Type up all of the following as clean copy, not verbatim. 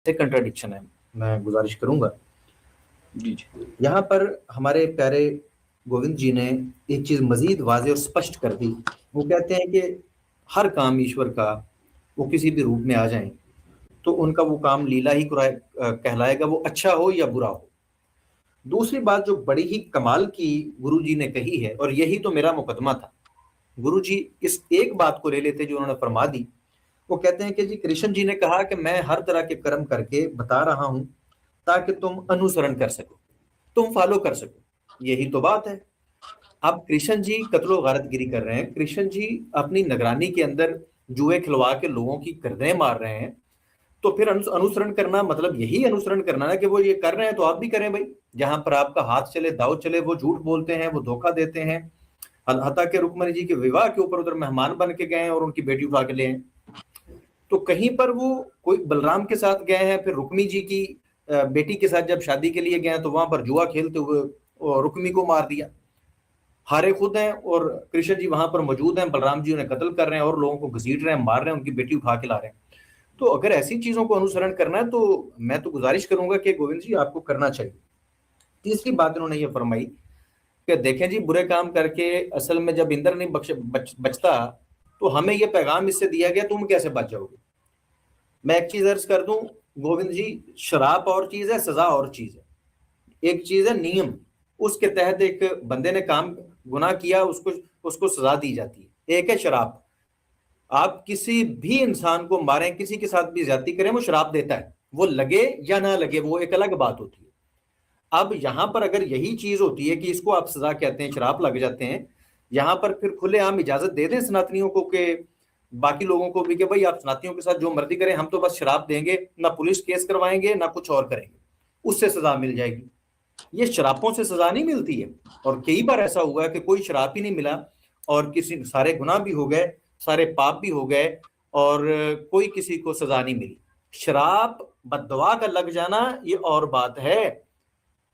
एक कंट्राडिक्शन है, मैं गुजारिश करूंगा। जी जी। यहाँ पर हमारे प्यारे गोविंद जी ने एक चीज मजीद वाज़ेह और स्पष्ट कर दी। वो कहते हैं कि हर काम ईश्वर का, वो किसी भी रूप में आ जाएं तो उनका वो काम लीला ही कहलाएगा, वो अच्छा हो या बुरा हो। दूसरी बात जो बड़ी ही कमाल की गुरु जी ने कही है, और यही तो मेरा मुकदमा था, गुरु जी इस एक बात को ले लेते जो उन्होंने फरमा दी। वो कहते हैं कि जी कृष्ण जी ने कहा कि मैं हर तरह के कर्म करके बता रहा हूं ताकि तुम अनुसरण कर सको, तुम फॉलो कर सको, यही तो बात है। अब कृष्ण जी कत्लो गारतगिरी कर रहे हैं, कृष्ण जी अपनी निगरानी के अंदर जुए खिलवा के लोगों की गर्दनें मार रहे हैं, तो फिर अनुसरण करना मतलब यही अनुसरण करना ना कि वो ये कर रहे हैं तो आप भी करें भाई। जहां पर आपका हाथ चले दाव चले, वो झूठ बोलते हैं, वो धोखा देते हैं। हता के रुक्मणी जी के विवाह के ऊपर उधर मेहमान बन के गए और उनकी बेटी उठा के ले आए, तो कहीं पर वो कोई बलराम के साथ गए हैं, फिर रुक्मी जी की बेटी के साथ जब शादी के लिए गए तो वहां पर जुआ खेलते हुए रुक्मी को मार दिया। हारे खुद हैं और कृष्ण जी वहां पर मौजूद हैं, बलराम जी उन्हें कत्ल कर रहे हैं और लोगों को घसीट रहे हैं, मार रहे हैं, उनकी बेटी उठा के ला रहे हैं। तो अगर ऐसी चीजों को अनुसरण करना है तो मैं तो गुजारिश करूंगा कि गोविंद जी आपको करना चाहिए। तीसरी बात इन्होंने ये फरमाई कि देखें जी, बुरे काम करके असल में जब इंद्र नहीं बचता तो हमें यह पैगाम इससे दिया गया तुम कैसे बच जाओगे। मैं एक चीज अर्ज कर दूं गोविंद जी, शराब और चीज है, सजा और चीज है। एक चीज है नियम, उसके तहत एक बंदे ने काम गुनाह किया, उसको उसको सजा दी जाती है। एक है शराब, आप किसी भी इंसान को मारें, किसी के साथ भी ज्यादती करें, वो शराब देता है, वो लगे या ना लगे वो एक अलग बात होती है। अब यहां पर अगर यही चीज होती है कि इसको आप सजा कहते हैं, शराब लग जाते हैं, यहां पर फिर खुलेआम इजाजत दे दें सनातनियों को कि बाकी लोगों को भी कि भाई आप सनातनियों के साथ जो मर्जी करें, हम तो बस शराब देंगे, ना पुलिस केस करवाएंगे ना कुछ और करेंगे, उससे सजा मिल जाएगी। ये शराबों से सजा नहीं मिलती है। और कई बार ऐसा हुआ है कि कोई शराब ही नहीं मिला और किसी सारे गुनाह भी हो गए, सारे पाप भी हो गए और कोई किसी को सजा नहीं मिली। शराब बददुआ का लग जाना ये और बात है,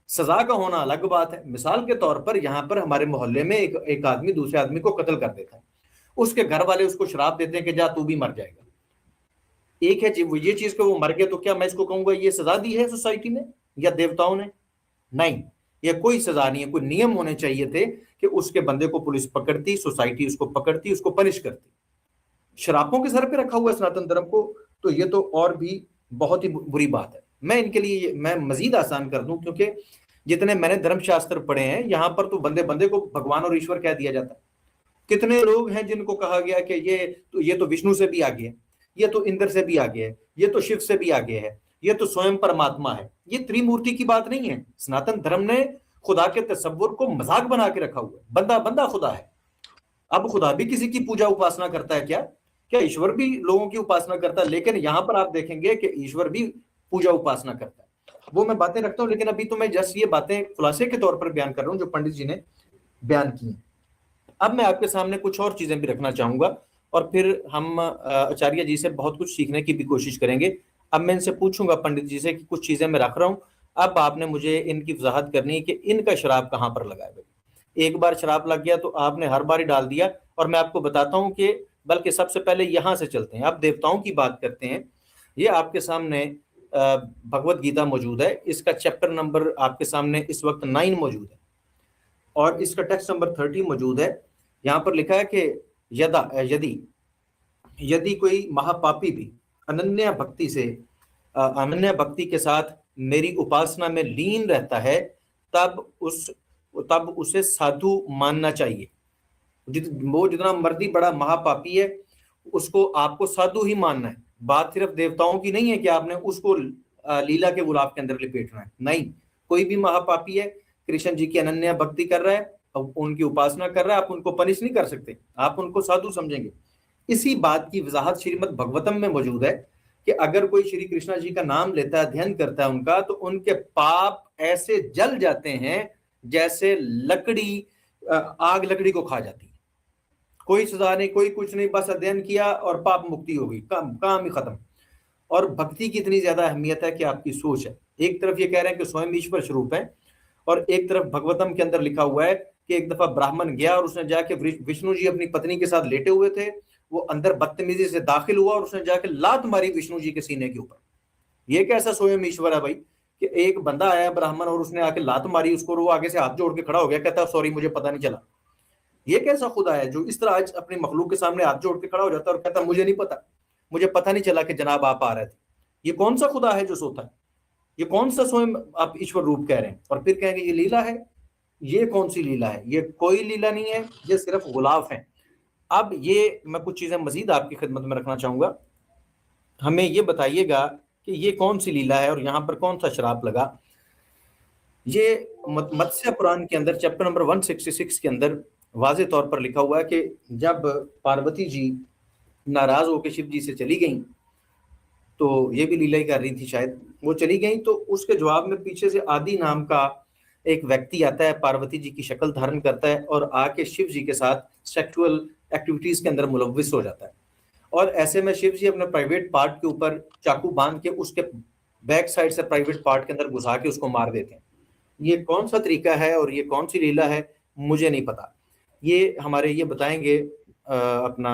सजा का होना अलग बात है। मिसाल के तौर पर यहाँ पर हमारे मोहल्ले में एक आदमी दूसरे आदमी को कत्ल कर देता है, उसके घर वाले उसको शराब देते हैं कि जा तू भी मर जाएगा। एक है ये चीज को वो मर गया, तो क्या मैं इसको कहूंगा ये सजा दी है सोसाइटी ने या देवताओं ने? नहीं, ये कोई सजा नहीं है। कोई नियम होने चाहिए थे कि उसके बंदे को पुलिस पकड़ती, सोसाइटी उसको पकड़ती, उसको पनिश करती। शराबों के सर पे रखा हुआ है सनातन धर्म को, तो ये तो और भी बहुत ही बुरी बात है। मैं इनके लिए मैं मजीद आसान कर दूं, क्योंकि जितने मैंने धर्मशास्त्र पढ़े हैं यहां पर तो बंदे बंदे को भगवान और ईश्वर कह दिया जाता है। कितने लोग हैं जिनको कहा गया कि ये तो विष्णु से भी आगे है, ये तो इंद्र से भी आगे है, ये तो शिव से भी आगे है, ये तो स्वयं परमात्मा है। ये त्रिमूर्ति की बात नहीं है। सनातन धर्म ने खुदा के तस्वुर को मजाक बना के रखा हुआ है। बंदा बंदा खुदा है। अब खुदा भी किसी की पूजा उपासना करता है क्या? क्या ईश्वर भी लोगों की उपासना करता है? लेकिन यहां पर आप देखेंगे कि ईश्वर भी पूजा उपासना करता है। वो मैं बातें रखता हूं, लेकिन अभी तो मैं जस्ट ये बातें खुलासे के तौर पर बयान कर रहा हूं जो पंडित जी ने बयान की। अब मैं आपके सामने कुछ और चीजें भी रखना चाहूंगा और फिर हम आचार्य जी से बहुत कुछ सीखने की भी कोशिश करेंगे। अब मैं इनसे पूछूंगा पंडित जी से कि कुछ चीजें मैं रख रहा हूं, अब आपने मुझे इनकी वजाहत करनी है कि इनका शराब कहां पर लगा है। भाई एक बार शराब लग गया तो आपने हर बार ही डाल दिया। और मैं आपको बताता हूं कि बल्कि सबसे पहले यहां से चलते हैं, अब देवताओं की बात करते हैं। ये आपके सामने भगवत गीता मौजूद है, इसका चैप्टर नंबर आपके सामने इस वक्त 9 मौजूद है और इसका टेक्स्ट नंबर 30 मौजूद है। यहाँ पर लिखा है कि यदि यदि कोई महापापी भी अनन्य भक्ति से अनन्य भक्ति के साथ मेरी उपासना में लीन रहता है, तब उसे साधु मानना चाहिए। वो जितना मर्जी बड़ा महापापी है, उसको आपको साधु ही मानना है। बात सिर्फ देवताओं की नहीं है कि आपने उसको लीला के गुलाब के अंदर लिपेटना है, नहीं। कोई भी महापापी है, कृष्ण जी की अनन्य भक्ति कर रहा है, अब उनकी उपासना कर रहा है, आप उनको पनिश नहीं कर सकते, आप उनको साधु समझेंगे। इसी बात की वजाहत श्रीमद् भगवतम में मौजूद है कि अगर कोई श्री कृष्ण जी का नाम लेता है, अध्ययन करता है उनका, तो उनके पाप ऐसे जल जाते हैं जैसे लकड़ी आग लकड़ी को खा जाती है। कोई सजा नहीं, कोई कुछ नहीं, बस अध्ययन किया और पाप मुक्ति हो गई, काम ही खत्म। और भक्ति की इतनी ज्यादा अहमियत है कि आपकी सोच है। एक तरफ ये कह रहे हैं कि स्वयं ईश्वर स्वरूप है, और एक तरफ भगवतम के अंदर लिखा हुआ है कि एक दफा ब्राह्मण गया और उसने जाके विष्णु जी अपनी पत्नी के साथ लेटे हुए थे, वो अंदर बदतमीजी से दाखिल हुआ और उसने जाके लात मारी विष्णु जी के सीने के ऊपर। ये कैसा स्वयं ईश्वर है भाई कि एक बंदा आया ब्राह्मण और उसने आके लात मारी उसको और वो आगे से हाथ जोड़ के खड़ा हो गया, कहता सॉरी मुझे पता नहीं चला। ये कैसा खुदा है जो इस तरह आज अपनी मखलूक के सामने हाथ जोड़ के खड़ा हो जाता है और कहता मुझे नहीं पता, मुझे पता नहीं चला कि जनाब आप आ रहे थे। ये कौन सा खुदा है जो सोता है? ये कौन सा स्वयं आप ईश्वर रूप कह रहे हैं और फिर कहेंगे ये लीला है? ये कौन सी लीला है? ये कोई लीला नहीं है, ये सिर्फ गुलाफ है। अब ये मैं कुछ चीजें मजीद आपकी खिदमत में रखना चाहूंगा। हमें ये बताइएगा कि ये कौन सी लीला है और यहाँ पर कौन सा शराब लगा। ये मत्स्य पुराण के अंदर चैप्टर नंबर 166 के अंदर वाजे तौर पर लिखा हुआ है कि जब पार्वती जी नाराज होकर शिव जी से चली गई, तो ये भी लीला ही कर रही थी शायद, वो चली गई तो उसके जवाब में पीछे से आदि नाम का एक व्यक्ति आता है, पार्वती जी की शक्ल धारण करता है और आके शिव जी के साथ सेक्सुअल एक्टिविटीज के अंदर मुलव्विस हो जाता है। और ऐसे में शिव जी अपने प्राइवेट पार्ट के ऊपर चाकू बांध के उसके बैक साइड से प्राइवेट पार्ट के अंदर घुसा के उसको मार देते हैं। ये कौन सा तरीका है और ये कौन सी लीला है, मुझे नहीं पता। ये हमारे ये बताएंगे अपना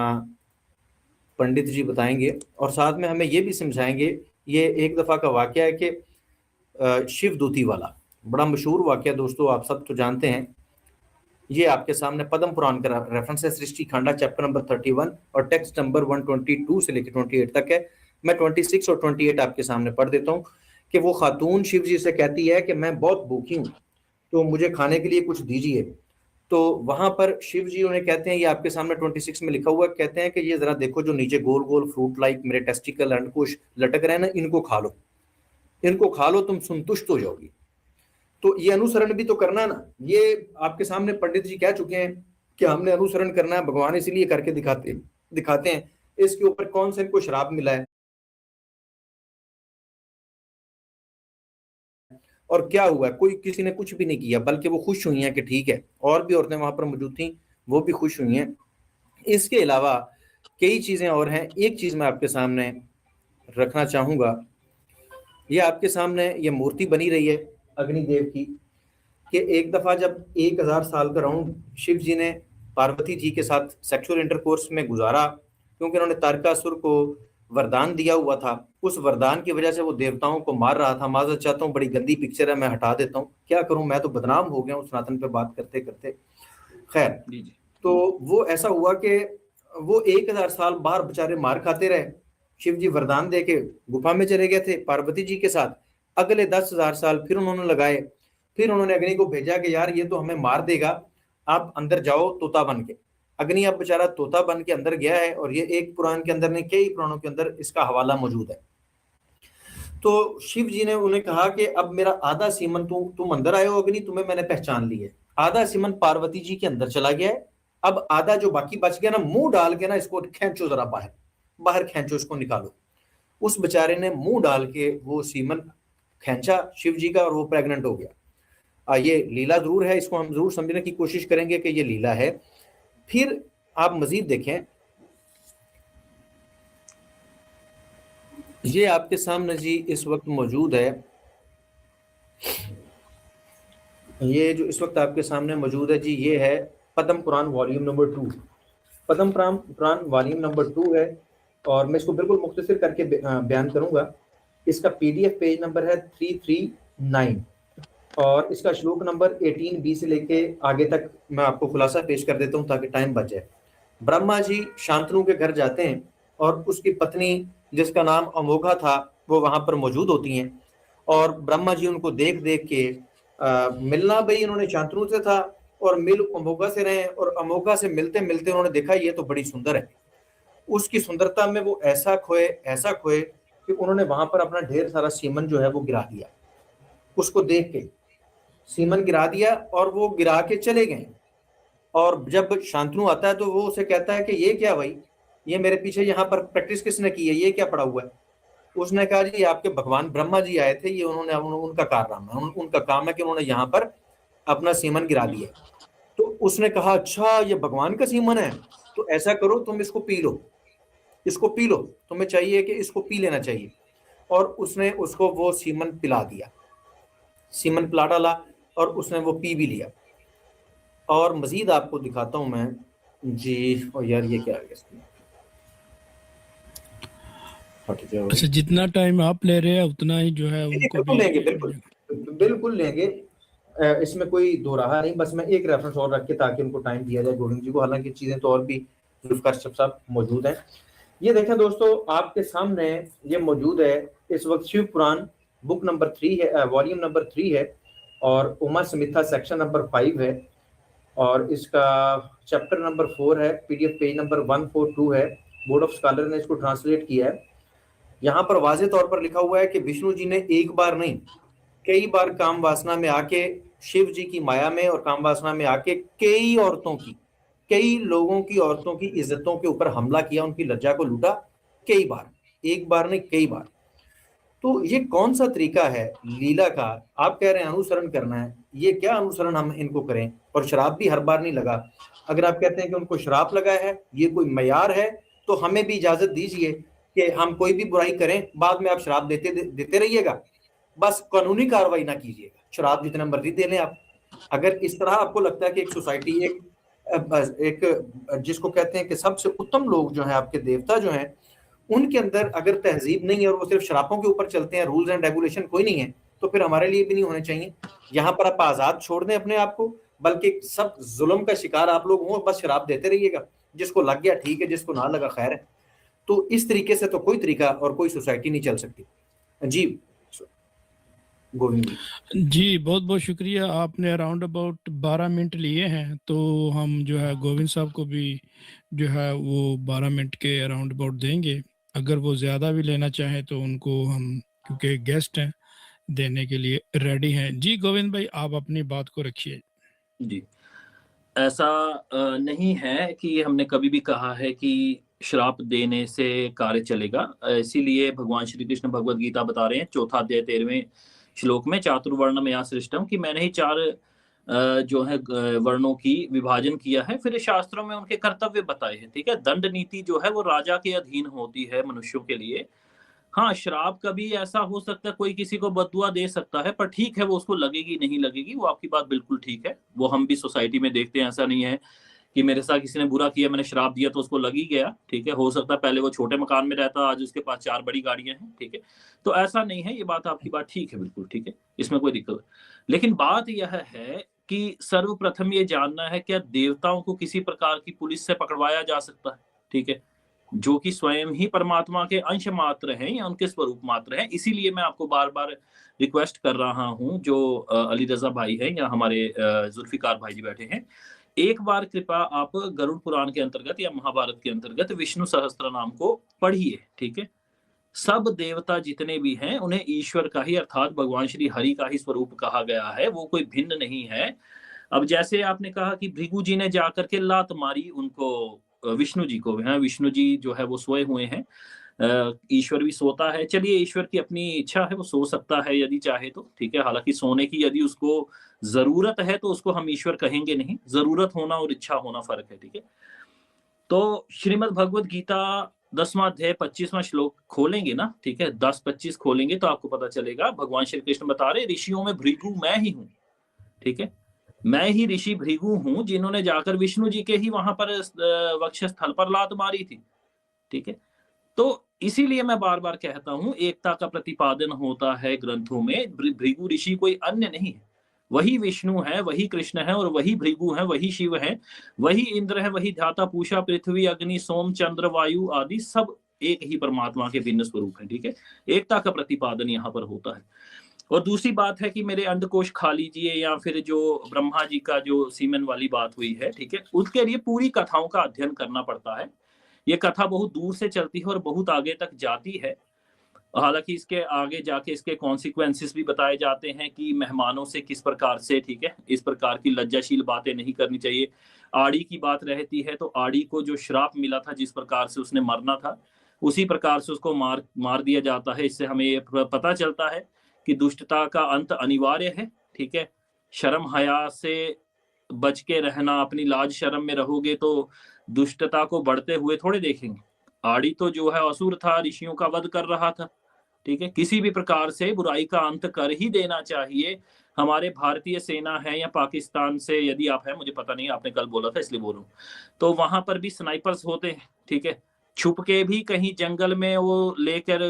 पंडित जी बताएंगे और साथ में हमें ये भी समझाएंगे। ये एक दफा का वाकया है कि शिव दूती वाला बड़ा मशहूर वाकया दोस्तों, आप सब तो जानते हैं। ये आपके सामने पद्म पुराण का रेफरेंस है, सृष्टि खंडा चैप्टर नंबर 31 और टेक्स्ट नंबर 122 से लेकर 28 तक है। मैं 26 और 28 आपके सामने पढ़ देता हूँ कि वो खातून शिव जी से कहती है कि मैं बहुत भूखी हूँ तो मुझे खाने के लिए कुछ दीजिए। तो वहां पर शिव जी उन्हें कहते हैं, ये आपके सामने 26 में लिखा हुआ, कहते हैं कि ये जरा देखो जो नीचे गोल गोल फ्रूट लाइक मेरे टेस्टिकल अंडकोश लटक रहे हैं ना, इनको खा लो, इनको खा लो, तुम संतुष्ट हो जाओगी। तो ये अनुसरण भी तो करना ना। ये आपके सामने पंडित जी कह चुके हैं कि हमने अनुसरण करना है, भगवान इसलिए करके दिखाते हैं। इसके ऊपर कौन से इनको शराब मिला है और क्या हुआ? कोई किसी ने कुछ भी नहीं किया, बल्कि वो खुश हुई हैं कि ठीक है। और भी औरतें वहां पर मौजूद थी, वो भी खुश हुई हैं। इसके अलावा कई चीजें और हैं। एक चीज मैं आपके सामने रखना चाहूंगा, ये आपके सामने ये मूर्ति बनी रही है अग्निदेव की कि एक दफा जब 1000 साल का राउंड शिव जी ने पार्वती जी के साथ सेक्सुअल इंटरकोर्स में गुजारा, क्योंकि उन्होंने तारकासुर को वरदान दिया हुआ था। उस वरदान की वजह से वो देवताओं को मार रहा था। माजरत चाहता हूँ, बड़ी गंदी पिक्चर है, मैं हटा देता हूँ, क्या करूँ, मैं तो बदनाम हो गया हूँ सनातन पे बात करते करते। खैर, जी जी तो वो ऐसा हुआ कि वो 1000 साल बाहर बेचारे मार खाते रहे। शिव जी वरदान दे के गुफा में चले गए थे पार्वती जी के साथ। अगले 10,000 साल फिर उन्होंने लगाए। फिर उन्होंने अग्नि को भेजा कि यार ये तो हमें मार देगा, आप अंदर जाओ तोता बन के। अग्नि अब बेचारा तोता बन के अंदर गया है और ये एक पुराण के अंदर नहीं, कई पुराणों के अंदर इसका हवाला मौजूद है। तो शिव जी ने उन्हें कहा कि अब मेरा आधा सीमन तुम अंदर आए हो अग्नि, तुम्हें मैंने पहचान ली है। आधा सीमन पार्वती जी के अंदर चला गया है। अब आधा जो बाकी बच गया ना, मुंह डाल के ना इसको खींचो, जरा बाहर बाहर खींचो, इसको निकालो। उस बेचारे ने मुंह डाल के वो सीमन खींचा शिव जी का और वो प्रेग्नेंट हो गया। ये लीला जरूर है, इसको हम जरूर समझने की कोशिश करेंगे कि ये लीला है। फिर आप मजीद देखें, ये आपके सामने जी इस वक्त मौजूद है, ये जो इस वक्त आपके सामने मौजूद है जी, ये है Padma Purana volume number 2। Padma Purana volume number 2 है और मैं इसको बिल्कुल मुख्तसर करके बयान करूंगा। इसका पीडीएफ पेज नंबर है 339 और इसका श्लोक नंबर 18b से लेके आगे तक मैं आपको खुलासा पेश कर देता हूं ताकि टाइम बच जाए। ब्रह्मा जी शांतनु के घर जाते हैं और उसकी पत्नी जिसका नाम अमोघा था वो वहां पर मौजूद होती हैं और ब्रह्मा जी उनको देख देख के मिलना भाई इन्होंने शांतनु से था और मिल अमोघा से रहे और अमोघा से मिलते मिलते उन्होंने देखा ये तो बड़ी सुंदर है। उसकी सुंदरता में वो ऐसा खोए कि उन्होंने वहां पर अपना ढेर सारा सीमन जो है वो गिरा दिया। उसको देख के सीमन गिरा दिया और वो गिरा के चले गए। और जब शांतनु आता है तो वो उसे कहता है कि ये क्या भाई, ये मेरे पीछे यहाँ पर प्रैक्टिस किसने की है, ये क्या पड़ा हुआ है? उसने कहा जी आपके भगवान ब्रह्मा जी आए थे, ये उनका कारनामा है, उनका काम है कि उन्होंने यहाँ पर अपना सीमन गिरा दिया। तो उसने कहा अच्छा ये भगवान का सीमन है, तो ऐसा करो तुम इसको पी लो, इसको पी लो, तुम्हें चाहिए कि इसको पी लेना चाहिए। और उसने उसको वो सीमन पिला दिया, सीमन पिला डाला और उसने वो पी भी लिया। और मजीद आपको दिखाता हूं मैं जी। और यार ये क्या आ गया इसमें, हट जाओ। अच्छा, जितना टाइम आप ले रहे हैं उतना ही जो है नहीं, उनको बिल्कुल भी लेंगे, बिल्कुल बिल्कुल लेंगे। इसमें कोई दो राह नहीं। बस मैं एक रेफरेंस और रख के ताकि उनको टाइम दिया जाए गोविंद जी को, हालांकि चीजें तो और भी जुल्फकार साहब मौजूद हैं। ये देखें दोस्तों, आपके सामने ये मौजूद है इस वक्त शिव पुराण बुक नंबर 3 है, वॉल्यूम नंबर 3 है, और उमा समिथा सेक्शन नंबर 5 है, और इसका चैप्टर नंबर 4 है, पीडीएफ पेज नंबर 142 है। बोर्ड ऑफ स्कॉलर ने इसको ट्रांसलेट किया है। यहाँ पर वाजे तौर पर लिखा हुआ है कि विष्णु जी ने एक बार नहीं, कई बार काम वासना में आके, शिव जी की माया में और काम वासना में आके कई औरतों की, कई लोगों की औरतों की इज्जतों के ऊपर हमला किया, उनकी लज्जा को लूटा कई बार, एक बार नहीं कई बार। तो ये कौन सा तरीका है लीला का? आप कह रहे हैं अनुसरण करना है, ये क्या अनुसरण हम इनको करें? और शराब भी हर बार नहीं लगा। अगर आप कहते हैं कि उनको शराब लगा है, ये कोई मयार है, तो हमें भी इजाजत दीजिए कि हम कोई भी बुराई करें, बाद में आप शराब देते रहिएगा, बस कानूनी कार्रवाई ना कीजिएगा, शराब जितना मर्जी दे लें आप। अगर इस तरह आपको लगता है कि एक सोसाइटी, एक जिसको कहते हैं कि सबसे उत्तम लोग जो हैं, आपके देवता जो हैं, उनके अंदर अगर तहजीब नहीं है और वो सिर्फ शराबों के ऊपर चलते हैं, रूल्स एंड रेगुलेशन कोई नहीं है, तो फिर हमारे लिए भी नहीं होने चाहिए। यहाँ पर आप आजाद छोड़ दें अपने आप को, बल्कि सब जुल्म का शिकार आप लोग हों, बस शराब देते रहिएगा, जिसको लग गया ठीक है, जिसको ना लगा खैर है। तो इस तरीके से तो कोई तरीका और कोई सोसाइटी नहीं चल सकती। जी गोविंद जी, बहुत बहुत शुक्रिया। आपने अराउंड अबाउट 12 मिनट लिए हैं, तो हम जो है गोविंद साहब को भी जो है वो 12 मिनट के अराउंड अबाउट देंगे। अगर वो ज़्यादा भी लेना चाहें तो उनको हम, क्योंकि गेस्ट हैं, देने के लिए रेडी हैं। जी गोविंद भाई, आप अपनी बात को रखिए। जी, ऐसा नहीं है कि हमने कभी भी कहा है कि श्राप देने से कार्य चलेगा। इसीलिए भगवान श्री कृष्ण भगवद गीता बता रहे हैं, चौथा अध्याय 13वें श्लोक में, चातुर्वर्ण मया सृष्टम, कि मैंने ही चार जो है वर्णों की विभाजन किया है, फिर शास्त्रों में उनके कर्तव्य बताए हैं। ठीक है, दंड नीति जो है वो राजा के अधीन होती है मनुष्यों के लिए। हाँ, श्राप कभी ऐसा हो सकता है, कोई किसी को बददुआ दे सकता है, पर ठीक है, वो उसको लगेगी नहीं लगेगी, वो आपकी बात बिल्कुल ठीक है। वो हम भी सोसाइटी में देखते हैं। ऐसा नहीं है कि मेरे साथ किसी ने बुरा किया, मैंने श्राप दिया तो उसको लग ही गया। ठीक है, हो सकता है पहले वो छोटे मकान में रहता, आज उसके पास 4 बड़ी गाड़ियां हैं। ठीक है, तो ऐसा नहीं है। ये बात आपकी बात ठीक है, बिल्कुल ठीक है, इसमें कोई दिक्कत नहीं। लेकिन बात यह है कि सर्वप्रथम ये जानना है, क्या देवताओं को किसी प्रकार की पुलिस से पकड़वाया जा सकता है? ठीक है, जो कि स्वयं ही परमात्मा के अंश मात्र हैं या उनके स्वरूप मात्र हैं। इसीलिए मैं आपको बार-बार रिक्वेस्ट कर रहा हूँ, जो अली रज़ा भाई हैं या हमारे जुल्फ़िकार भाई जी बैठे हैं, एक बार कृपया आप गरुड़ पुराण के अंतर्गत या महाभारत के अंतर्गत विष्णु सहस्त्रनाम को पढ़िए। ठीक है? सब देवता जितने भी हैं, उन्हें ईश्वर का ही, अर्थात भगवान श्री हरि का ही स्वरूप कहा गया है, वो कोई भिन्न नहीं है। अब जैसे आपने कहा कि भृगु जी ने जाकर के लात मारी उनको, विष्णु जी को, हैं, विष्णु जी जो है वो सोए हुए हैं। ईश्वर भी सोता है। चलिए, ईश्वर की अपनी इच्छा है, वो सो सकता है यदि चाहे तो, ठीक है। हालाँकि सोने की यदि उसको ज़रूरत है तो उसको हम ईश्वर कहेंगे नहीं। ज़रूरत होना और इच्छा होना फ़र्क है, ठीक है। तो श्रीमद् भगवद गीता 10वां अध्याय 25वां श्लोक खोलेंगे ना, ठीक है, 10-25 खोलेंगे तो आपको पता चलेगा। भगवान श्री कृष्ण बता रहे, ऋषियों में भृगु मैं ही हूँ, ठीक है। मैं ही ऋषि भृगु हूँ, जिन्होंने जाकर विष्णु जी के ही वहां पर वक्षस्थल पर लात मारी थी, ठीक है। तो इसीलिए मैं बार बार कहता हूं, एकता का प्रतिपादन होता है ग्रंथों में। भृगु ऋषि कोई अन्य नहीं है, वही विष्णु है, वही कृष्ण है, और वही भृगु है, वही शिव है, वही इंद्र है, वही धाता पूषा पृथ्वी अग्नि सोम चंद्र वायु आदि सब एक ही परमात्मा के भिन्न स्वरूप है, ठीक है। एकता का प्रतिपादन यहाँ पर होता है। और दूसरी बात है कि मेरे अंडकोश खा लीजिए, या फिर जो ब्रह्मा जी का जो सीमन वाली बात हुई है, ठीक है, उसके लिए पूरी कथाओं का अध्ययन करना पड़ता है। ये कथा बहुत दूर से चलती है और बहुत आगे तक जाती है। हालांकि इसके आगे जाके इसके कॉन्सिक्वेंसेस भी बताए जाते हैं कि मेहमानों से किस प्रकार से, ठीक है, इस प्रकार की लज्जाशील बातें नहीं करनी चाहिए। आड़ी की बात रहती है, तो आड़ी को जो श्राप मिला था, जिस प्रकार से उसने मरना था, उसी प्रकार से उसको मार दिया जाता है। इससे हमें ये पता चलता है कि दुष्टता का अंत अनिवार्य है, ठीक है। शर्म हया से बच के रहना, अपनी लाज शर्म में रहोगे तो दुष्टता को बढ़ते हुए थोड़े देखेंगे। आड़ी तो जो है असुर था, ऋषियों का वध कर रहा था, ठीक है। किसी भी प्रकार से बुराई का अंत कर ही देना चाहिए। हमारे भारतीय सेना है या पाकिस्तान से यदि आप हैं, मुझे पता नहीं, आपने कल बोला था इसलिए बोल रहा हूँ, तो वहां पर भी स्नाइपर्स होते हैं, ठीक है। छुप के भी कहीं जंगल में वो लेकर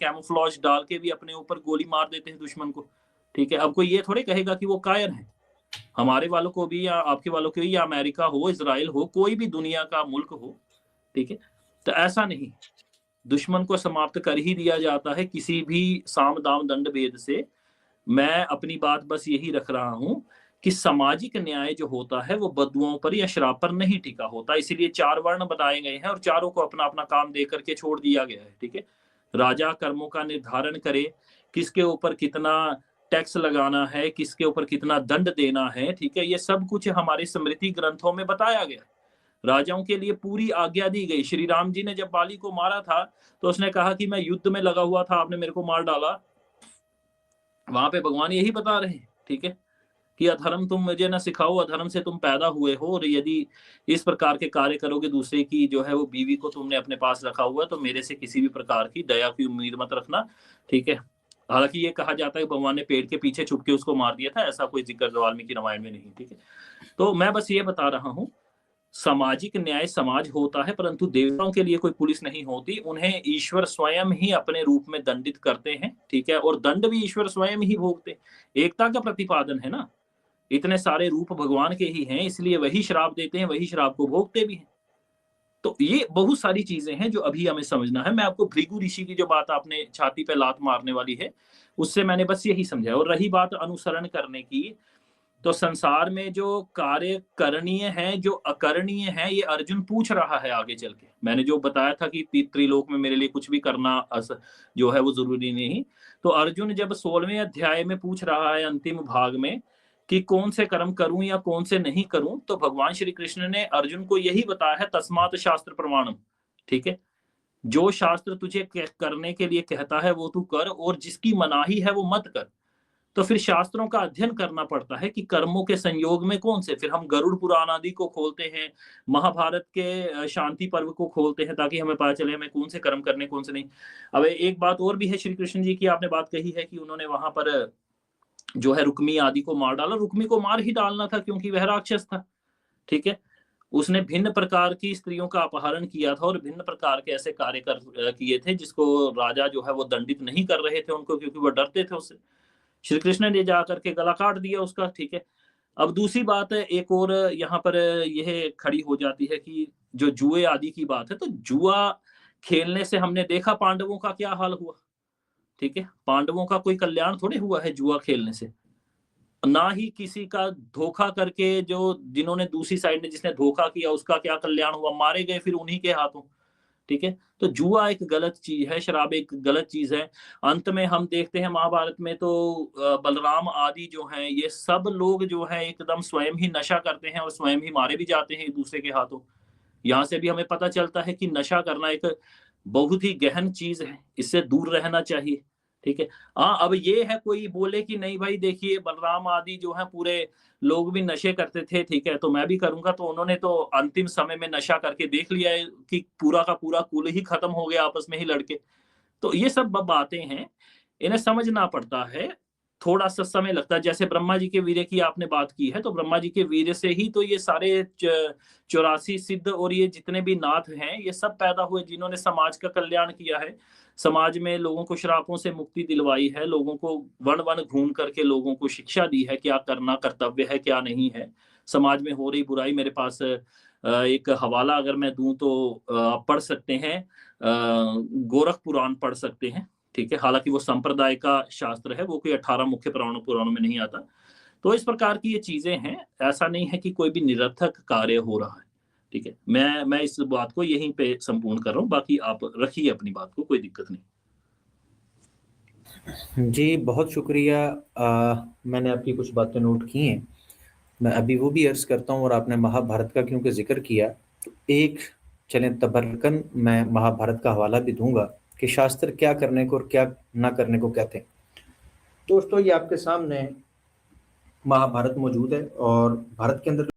कैमोफ्लेज डाल के भी अपने ऊपर गोली मार देते हैं दुश्मन को, ठीक है। अब कोई ये थोड़े कहेगा कि वो कायर है। हमारे वालों को भी या आपके वालों को भी, या अमेरिका हो, इजराइल हो, कोई भी दुनिया का मुल्क हो, ठीक है, तो ऐसा नहीं, दुश्मन को समाप्त कर ही दिया जाता है किसी भी साम दाम दंड भेद से। मैं अपनी बात बस यही रख रहा हूं कि सामाजिक न्याय जो होता है वो बदुआओं पर या शराब पर नहीं टिका होता, इसीलिए 4 वर्ण बनाए गए हैं और चारों को अपना अपना काम दे करके छोड़ दिया गया है, ठीक है। राजा कर्मों का निर्धारण करे, किसके ऊपर कितना टैक्स लगाना है, किसके ऊपर कितना दंड देना है, ठीक है, ये सब कुछ हमारे स्मृति ग्रंथों में बताया गया। राजाओं के लिए पूरी आज्ञा दी गई। श्री राम जी ने जब बाली को मारा था तो उसने कहा कि मैं युद्ध में लगा हुआ था, आपने मेरे को मार डाला। वहां पे भगवान यही बता रहे हैं, ठीक है, कि अधर्म तुम मुझे न सिखाओ, अधर्म से तुम पैदा हुए हो, और यदि इस प्रकार के कार्य करोगे, दूसरे की जो है वो बीवी को तुमने अपने पास रखा हुआ, तो मेरे से किसी भी प्रकार की दया की उम्मीद मत रखना, ठीक है। हालांकि ये कहा जाता है भगवान ने पेड़ के पीछे छुप के उसको मार दिया था, ऐसा कोई जिक्र वाल्मीकि रामायण में नहीं, ठीक है। तो मैं बस ये बता रहा हूँ, सामाजिक न्याय समाज होता है, परंतु देवताओं के लिए कोई पुलिस नहीं होती, उन्हें ईश्वर स्वयं ही अपने रूप में दंडित करते हैं, ठीक है, और दंड भी ईश्वर स्वयं ही भोगते। एकता का प्रतिपादन है ना, इतने सारे रूप भगवान के ही हैं, इसलिए वही श्राप देते हैं, वही श्राप को भोगते भी हैं। तो ये बहुत सारी चीजें हैं जो अभी हमें समझना है। मैं आपको भृगु ऋषि की जो बात आपने छाती पे लात मारने वाली है, उससे मैंने बस यही समझा। और रही बात अनुसरण करने की, तो संसार में जो कार्य करणीय है, जो अकरणीय है, ये अर्जुन पूछ रहा है आगे चल के। मैंने जो बताया था कि त्रिलोक में मेरे लिए कुछ भी करना जो है वो जरूरी नहीं, तो अर्जुन जब 16वें अध्याय में पूछ रहा है अंतिम भाग में कि कौन से कर्म करूं या कौन से नहीं करूं, तो भगवान श्री कृष्ण ने अर्जुन को यही बताया है, तस्मात् शास्त्र प्रमाणम, ठीक है। जो शास्त्र तुझे करने के लिए कहता है वो तू कर, और जिसकी मनाही है वो मत कर। तो फिर शास्त्रों का अध्ययन करना पड़ता है कि कर्मों के संयोग में कौन से, फिर हम गरुड़ पुराण आदि को खोलते हैं, महाभारत के शांति पर्व को खोलते हैं, ताकि हमें पता चले हमें कौन से कर्म करने कौन से नहीं। अब एक बात और भी है श्री कृष्ण जी की, आपने बात कही है कि उन्होंने वहां पर जो है रुक्मी आदि को मार डाला। रुक्मी को मार ही डालना था क्योंकि वह राक्षस था, ठीक है। उसने भिन्न प्रकार की स्त्रियों का अपहरण किया था और भिन्न प्रकार के ऐसे कार्य किए थे जिसको राजा जो है वो दंडित नहीं कर रहे थे उनको, क्योंकि वो डरते थे उससे। श्री कृष्ण ने जाकर के गला काट दिया उसका, ठीक है। अब दूसरी बात है, एक और यहाँ पर यह खड़ी हो जाती है कि जो जुए आदि की बात है, तो जुआ खेलने से हमने देखा पांडवों का क्या हाल हुआ, ठीक है। पांडवों का कोई कल्याण थोड़े हुआ है जुआ खेलने से, ना ही किसी का धोखा करके, जो जिन्होंने दूसरी साइड ने जिसने धोखा किया उसका क्या कल्याण हुआ, मारे गए फिर उन्हीं के हाथों, ठीक है। तो जुआ एक गलत चीज है, शराब एक गलत चीज है। अंत में हम देखते हैं महाभारत में तो बलराम आदि जो हैं, ये सब लोग जो है एकदम स्वयं ही नशा करते हैं और स्वयं ही मारे भी जाते हैं एक दूसरे के हाथों। यहाँ से भी हमें पता चलता है कि नशा करना एक बहुत ही गहन चीज है, इससे दूर रहना चाहिए, ठीक है। हाँ, अब ये है कोई बोले कि नहीं भाई देखिए बलराम आदि जो है पूरे लोग भी नशे करते थे, ठीक है, तो मैं भी करूंगा, तो उन्होंने तो अंतिम समय में नशा करके देख लिया है कि पूरा का पूरा कुल ही खत्म हो गया आपस में ही लड़के। तो ये सब बातें हैं, इन्हें समझना पड़ता है, थोड़ा सा समय लगता है। जैसे ब्रह्मा जी के वीर्य की आपने बात की है, तो ब्रह्मा जी के वीर्य से ही तो ये सारे 84 सिद्ध और ये जितने भी नाथ हैं ये सब पैदा हुए, जिन्होंने समाज का कल्याण किया है, समाज में लोगों को श्रापों से मुक्ति दिलवाई है, लोगों को वन वन घूम करके लोगों को शिक्षा दी है क्या करना कर्तव्य है क्या नहीं है, समाज में हो रही बुराई। मेरे पास एक हवाला अगर मैं दूं तो आप पढ़ सकते हैं, गोरख पुराण पढ़ सकते हैं, ठीक है। हालांकि वो संप्रदाय का शास्त्र है, वो कोई 18 मुख्य पुराणों में नहीं आता। तो इस प्रकार की ये चीजें हैं, ऐसा नहीं है कि कोई भी निरर्थक कार्य हो रहा है, ठीक है। मैं इस बात को यहीं पे संपूर्ण कर रहा हूँ, बाकी आप रखिए अपनी बात को, कोई दिक्कत नहीं। जी बहुत शुक्रिया। मैंने आपकी कुछ बातें नोट की हैं, मैं अभी वो भी अर्ज करता हूँ। और आपने महाभारत का क्योंकि जिक्र किया, तो एक चलें तबरकन मैं महाभारत का हवाला भी दूंगा कि शास्त्र क्या करने को और क्या ना करने को कहते हैं। दोस्तों ये आपके सामने महाभारत मौजूद है, और भारत के अंदर